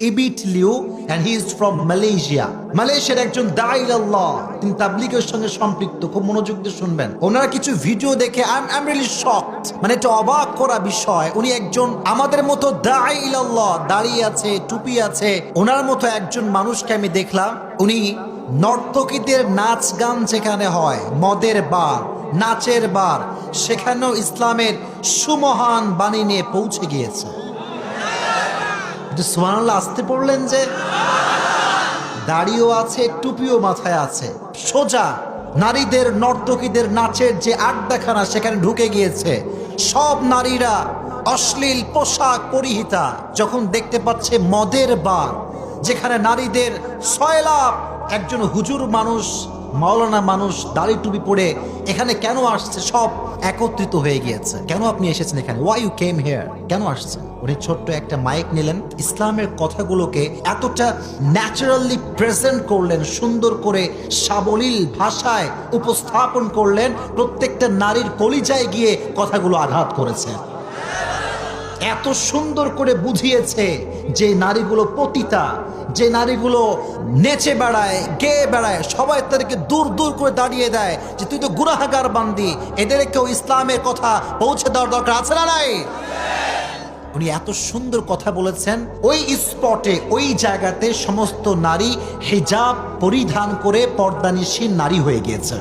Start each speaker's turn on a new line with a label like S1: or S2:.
S1: Ebit Lew, and he is from Malaysia. মালয়েশিয়ার একজন দাঈ আল্লাহ, তিনি তাবলীগের সঙ্গে সম্পৃক্ত। খুব মনোযোগ দিয়ে শুনবেন। ওনার কিছু ভিডিও দেখে আই এম রিয়েলি শকড, মানে এটা অবাক করা বিষয়। উনি একজন আমাদের মতো দাঈ আল্লাহ, দাড়ি আছে, টুপি আছে, ওনার মতো একজন মানুষকে আমি দেখলাম। উনি নর্তকীদের নাচ গান যেখানে হয়, মদের বার, নাচের বার, সেখানেও ইসলামের সুমহান বাণী নিয়ে পৌঁছে গিয়েছে। সুবহানাল্লাহ আসতে পড়লেন যে, দাড়িও আছে, টুপিও মাথায় আছে, সোজা নারীদের নর্তকীদের নাচের যে আড্ডাখানা সেখানে ঢুকে গিয়েছে। সব নারীরা অশ্লীল পোশাক পরিহিতা, যখন দেখতে পাচ্ছে মদের বার যেখানে নারীদের সয়লাভ, একজন হুজুর মানুষ, মাওলানা মানুষ দাড়ি টুপি পরে এখানে কেন আসছে, সব একত্রিত হয়ে গিয়েছে। কেন আপনি এসেছেন এখানে? Why you came here? কেন আসছেন? উনি ছোট্ট একটা মাইক নিলেন, ইসলামের কথাগুলোকে এতটা ন্যাচারালি প্রেজেন্ট করলেন, সুন্দর করে সাবলীল ভাষায় উপস্থাপন করলেন, প্রত্যেকটা নারীর কলিজায় গিয়ে কথাগুলো আঘাত করেছে। এত সুন্দর করে বুঝিয়েছে যে নারীগুলো পতিতা, যে নারীগুলো নেচে বেড়ায়, গেয়ে বেড়ায়, সবাই তাদেরকে দূর দূর করে দাঁড়িয়ে দেয় যে তুই তো গুনাহগার বান্দি, এদেরকেও ইসলামের কথা পৌঁছে দেওয়ার দরকার আছে না নাই? উনি এত সুন্দর কথা বলেছেন। ওই স্পটে, ওই জায়গাতে সমস্ত নারী হিজাব পরিধান করে পর্দানিশীন নারী হয়ে গিয়েছে।